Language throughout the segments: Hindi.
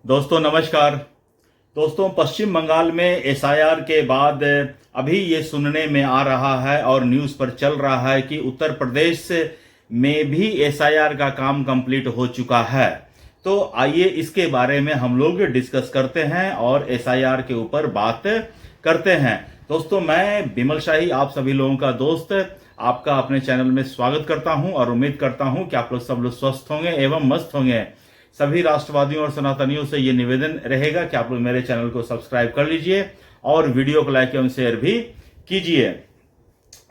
दोस्तों नमस्कार। दोस्तों पश्चिम बंगाल में एसआईआर के बाद अभी ये सुनने में आ रहा है और न्यूज़ पर चल रहा है कि उत्तर प्रदेश में भी एसआईआर का काम कंप्लीट हो चुका है। तो आइए इसके बारे में हम लोग डिस्कस करते हैं और एसआईआर के ऊपर बात करते हैं। दोस्तों मैं विमल शाही आप सभी लोगों का दोस्त आपका अपने चैनल में स्वागत करता हूं और उम्मीद करता हूं कि आप लोग सब लोग स्वस्थ होंगे एवं मस्त होंगे। सभी राष्ट्रवादियों और सनातनियों से ये निवेदन रहेगा कि आप लोग मेरे चैनल को सब्सक्राइब कर लीजिए और वीडियो को लाइक एवं शेयर भी कीजिए।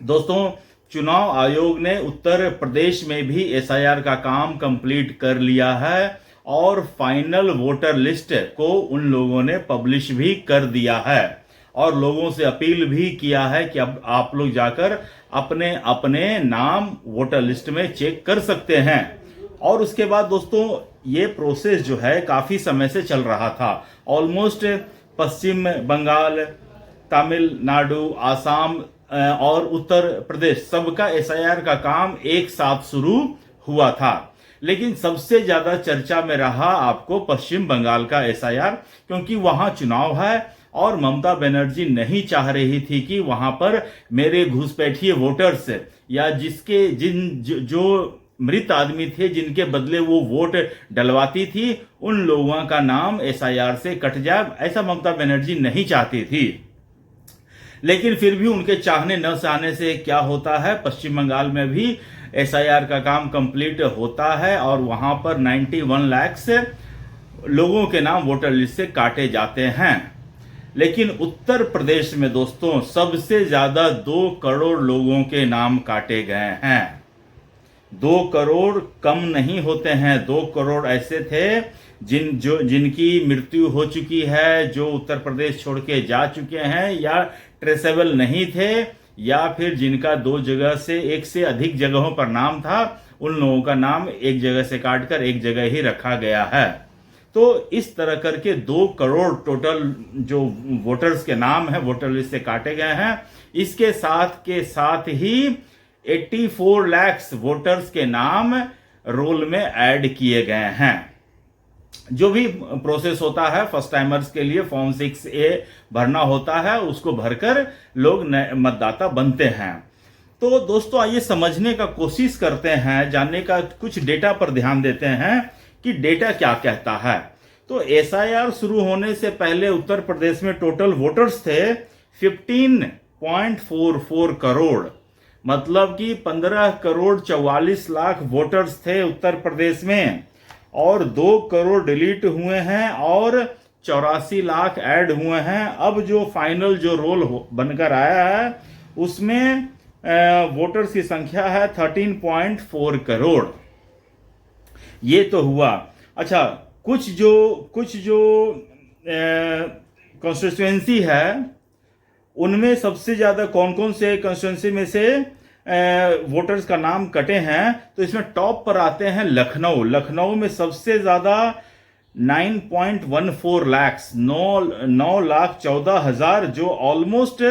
दोस्तों चुनाव आयोग ने उत्तर प्रदेश में भी एसआईआर का काम कंप्लीट कर लिया है और फाइनल वोटर लिस्ट को उन लोगों ने पब्लिश भी कर दिया है और लोगों से अपील भी किया है कि अब आप लोग जाकर अपने अपने नाम वोटर लिस्ट में चेक कर सकते हैं। और उसके बाद दोस्तों ये प्रोसेस जो है काफी समय से चल रहा था। ऑलमोस्ट पश्चिम बंगाल, तमिलनाडु, आसाम और उत्तर प्रदेश सबका एसआईआर का काम एक साथ शुरू हुआ था, लेकिन सबसे ज्यादा चर्चा में रहा आपको पश्चिम बंगाल का एसआईआर, क्योंकि वहां चुनाव है और ममता बनर्जी नहीं चाह रही थी कि वहां पर मेरे घुसपैठिए वोटर्स या जो मृत आदमी थे जिनके बदले वो वोट डलवाती थी उन लोगों का नाम एसआईआर से कट जाए, ऐसा ममता बनर्जी नहीं चाहती थी। लेकिन फिर भी उनके चाहने न चाहने से क्या होता है, पश्चिम बंगाल में भी एसआईआर का काम कंप्लीट होता है और वहां पर 91 लाख लोगों के नाम वोटर लिस्ट से काटे जाते हैं। लेकिन उत्तर प्रदेश में दोस्तों सबसे ज्यादा 2 करोड़ लोगों के नाम काटे गए हैं। 2 करोड़ कम नहीं होते हैं, 2 करोड़ ऐसे थे जिनकी मृत्यु हो चुकी है, जो उत्तर प्रदेश छोड़ के जा चुके हैं या ट्रेसेबल नहीं थे, या फिर जिनका 2 जगह से एक से अधिक जगहों पर नाम था, उन लोगों का नाम एक जगह से काटकर एक जगह ही रखा गया है। तो इस तरह करके 2 करोड़ टोटल जो वोटर्स के नाम है वोटर लिस्ट से काटे गए हैं। इसके साथ ही 84 लाख वोटर्स के नाम रोल में ऐड किए गए हैं। जो भी प्रोसेस होता है फर्स्ट टाइमर्स के लिए फॉर्म 6A भरना होता है, उसको भरकर लोग मतदाता बनते हैं। तो दोस्तों आइए समझने का कोशिश करते हैं, जानने का कुछ डेटा पर ध्यान देते हैं कि डेटा क्या कहता है। तो एसआईआर शुरू होने से पहले उत्तर प्रदेश में टोटल वोटर्स थे 15.44 करोड़, मतलब कि 15 करोड़ 44 लाख वोटर्स थे उत्तर प्रदेश में, और 2 करोड़ डिलीट हुए हैं और 84 लाख ऐड हुए हैं। अब जो फाइनल जो रोल बनकर आया है उसमें वोटर्स की संख्या है 13.4 करोड़। ये तो हुआ। अच्छा, कुछ जो कॉन्स्टिट्यूएंसी है उनमें सबसे ज्यादा कौन कौन से कॉन्स्टिट्यूएंसी में से वोटर्स का नाम कटे हैं, तो इसमें टॉप पर आते हैं लखनऊ। लखनऊ में सबसे ज्यादा 9.14 लाख 9,14,000, जो ऑलमोस्ट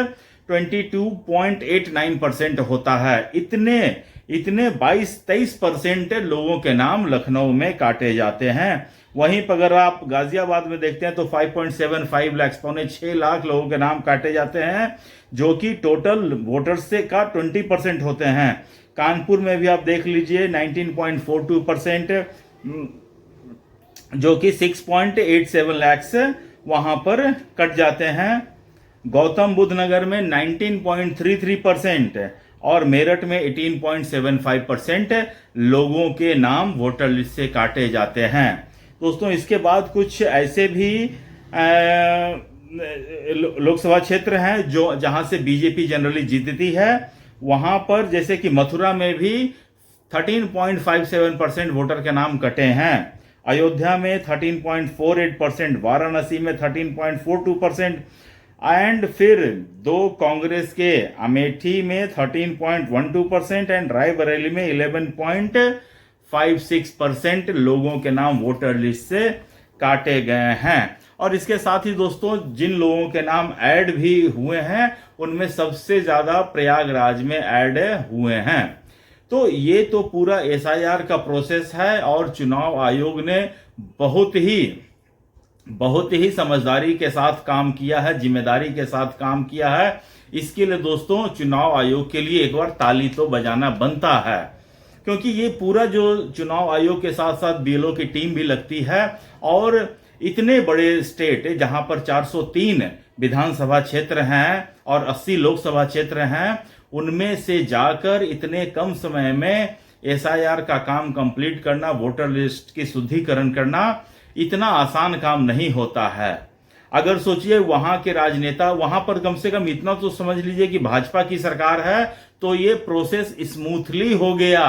22.89% होता है। इतने 22-23% लोगों के नाम लखनऊ में काटे जाते हैं। वहीं पर अगर आप गाजियाबाद में देखते हैं तो 5.75 लाख 5.6 लाख लोगों के नाम काटे जाते हैं, जो कि टोटल वोटर्स से का 20% होते हैं। कानपुर में भी आप देख लीजिए 19.42%, जो कि 6.87 लाख वहां पर कट जाते हैं। गौतम बुद्ध नगर में 19.33% और मेरठ में 18.75% लोगों के नाम वोटर लिस्ट से काटे जाते हैं। दोस्तों इसके बाद कुछ ऐसे भी लोकसभा क्षेत्र हैं जो जहां से बीजेपी जनरली जीतती है। वहां पर जैसे कि मथुरा में भी 13.57% वोटर के नाम कटे हैं, अयोध्या में 13.48%, वाराणसी में 13.42%, एंड फिर 2 कांग्रेस के अमेठी में 13.12% एंड रायबरेली में 11.56% लोगों के नाम वोटर लिस्ट से काटे गए हैं। और इसके साथ ही दोस्तों जिन लोगों के नाम ऐड भी हुए हैं उनमें सबसे ज्यादा प्रयागराज में ऐड हुए हैं। तो ये तो पूरा एसआईआर का प्रोसेस है और चुनाव आयोग ने बहुत ही बहुत ही समझदारी के साथ काम किया है, जिम्मेदारी के साथ काम किया है। इसके लिए दोस्तों चुनाव आयोग के लिए एक बार ताली तो बजाना बनता है, क्योंकि ये पूरा जो चुनाव आयोग के साथ साथ बीएलओ की टीम भी लगती है, और इतने बड़े स्टेट जहां पर 403 विधानसभा क्षेत्र हैं और 80 लोकसभा क्षेत्र हैं, उनमें से जाकर इतने कम समय में एसआईआर का काम कंप्लीट करना, वोटर लिस्ट की शुद्धिकरण करना इतना आसान काम नहीं होता है। अगर सोचिए वहां के राजनेता, वहां पर कम से कम इतना तो समझ लीजिए कि भाजपा की सरकार है तो ये प्रोसेस स्मूथली हो गया।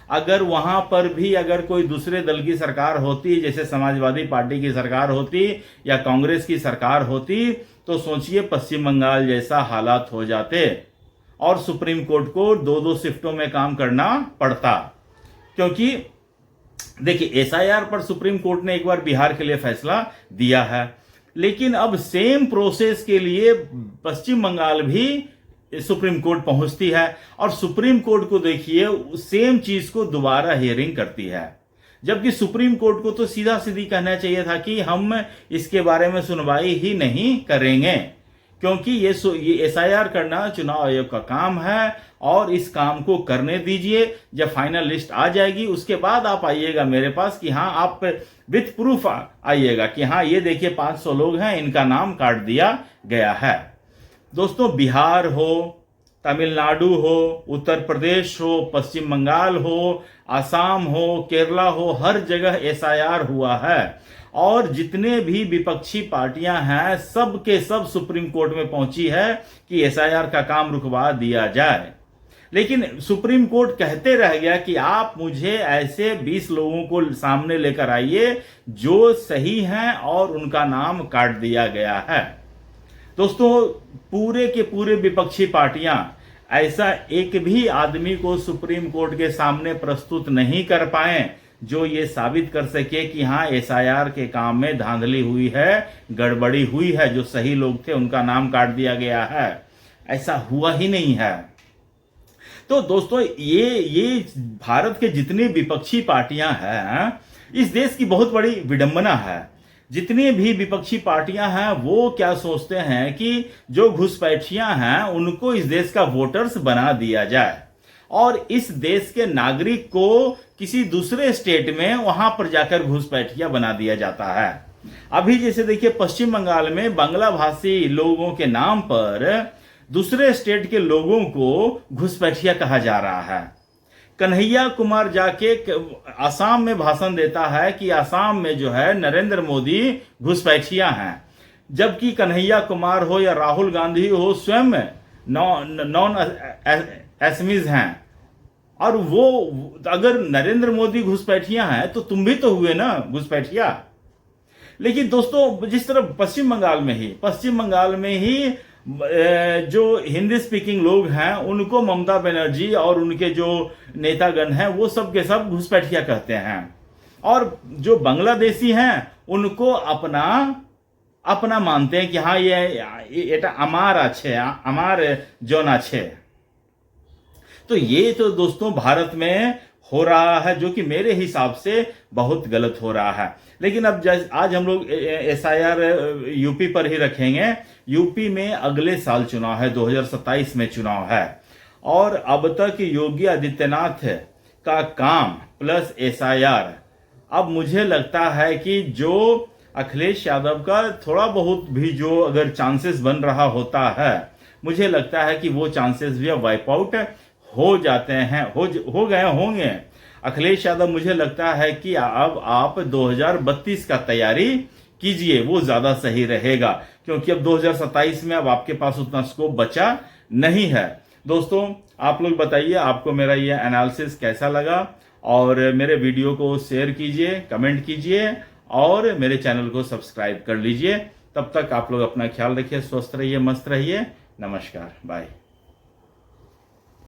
अगर वहां पर भी अगर कोई दूसरे दल की सरकार होती, जैसे समाजवादी पार्टी की सरकार होती या कांग्रेस की सरकार होती, तो सोचिए पश्चिम बंगाल जैसा हालात हो जाते और सुप्रीम कोर्ट को 2-2 शिफ्टों में काम करना पड़ता। क्योंकि देखिए एसआईआर पर सुप्रीम कोर्ट ने एक बार बिहार के लिए फैसला दिया है, लेकिन अब सेम प्रोसेस के लिए पश्चिम बंगाल भी सुप्रीम कोर्ट पहुंचती है, और सुप्रीम कोर्ट को देखिए सेम चीज को दोबारा हियरिंग करती है। जबकि सुप्रीम कोर्ट को तो सीधा सीधी कहना चाहिए था कि हम इसके बारे में सुनवाई ही नहीं करेंगे, क्योंकि ये एसआईआर करना चुनाव आयोग का काम है और इस काम को करने दीजिए। जब फाइनल लिस्ट आ जाएगी उसके बाद आप आइएगा मेरे पास कि हाँ, आप विथ प्रूफ आइएगा कि हाँ ये देखिए 500 लोग हैं, इनका नाम काट दिया गया है। दोस्तों बिहार हो, तमिलनाडु हो, उत्तर प्रदेश हो, पश्चिम बंगाल हो, आसाम हो, केरला हो, हर जगह एसआईआर हुआ है, और जितने भी विपक्षी पार्टियां हैं सब के सब सुप्रीम कोर्ट में पहुंची है कि एसआईआर का काम रुकवा दिया जाए। लेकिन सुप्रीम कोर्ट कहते रह गया कि आप मुझे ऐसे 20 लोगों को सामने लेकर आइए जो सही हैं और उनका नाम काट दिया गया है। दोस्तों पूरे के पूरे विपक्षी पार्टियां ऐसा एक भी आदमी को सुप्रीम कोर्ट के सामने प्रस्तुत नहीं कर पाए जो ये साबित कर सके कि हाँ एसआईआर के काम में धांधली हुई है, गड़बड़ी हुई है, जो सही लोग थे उनका नाम काट दिया गया है। ऐसा हुआ ही नहीं है। तो दोस्तों ये भारत के जितनी विपक्षी पार्टियां हैं, इस देश की बहुत बड़ी विडंबना है। जितनी भी विपक्षी पार्टियां हैं वो क्या सोचते हैं कि जो घुसपैठियां हैं उनको इस देश का वोटर्स बना दिया जाए और इस देश के नागरिक को किसी दूसरे स्टेट में वहां पर जाकर घुसपैठिया बना दिया जाता है। अभी जैसे देखिए पश्चिम बंगाल में बांग्ला भाषी लोगों के नाम पर दूसरे स्टेट के लोगों को घुसपैठिया कहा जा रहा है। कन्हैया कुमार जाके असम में भाषण देता है कि असम में जो है नरेंद्र मोदी घुसपैठिया हैं, जबकि कन्हैया कुमार हो या राहुल गांधी हो स्वयं नॉन एसमीज हैं। और वो अगर नरेंद्र मोदी घुसपैठिया हैं तो तुम भी तो हुए ना घुसपैठिया। लेकिन दोस्तों जिस तरह पश्चिम बंगाल में ही जो हिंदी स्पीकिंग लोग हैं उनको ममता बनर्जी और उनके जो नेतागण हैं वो सब के सब घुसपैठिया कहते हैं, और जो बांग्लादेशी हैं उनको अपना मानते हैं कि हाँ ये अमार जोन अच्छे। तो ये तो दोस्तों भारत में हो रहा है, जो कि मेरे हिसाब से बहुत गलत हो रहा है। लेकिन अब आज हम लोग एसआईआर यूपी पर ही रखेंगे। यूपी में अगले साल चुनाव है, 2027 में चुनाव है, और अब तक योगी आदित्यनाथ का काम प्लस एसआईआर, अब मुझे लगता है कि जो अखिलेश यादव का थोड़ा बहुत भी जो अगर चांसेस बन रहा होता है, मुझे लगता है कि वो चांसेस भी अब वाइप आउट हो जाते हैं, हो गए होंगे। अखिलेश यादव मुझे लगता है कि अब आप 2032 का तैयारी कीजिए, वो ज्यादा सही रहेगा, क्योंकि अब 2027 में अब आपके पास उतना स्कोप बचा नहीं है। दोस्तों आप लोग बताइए आपको मेरा ये एनालिसिस कैसा लगा, और मेरे वीडियो को शेयर कीजिए, कमेंट कीजिए और मेरे चैनल को सब्सक्राइब कर लीजिए। तब तक आप लोग अपना ख्याल रखिए, स्वस्थ रहिए, मस्त रहिए। नमस्कार, बाय।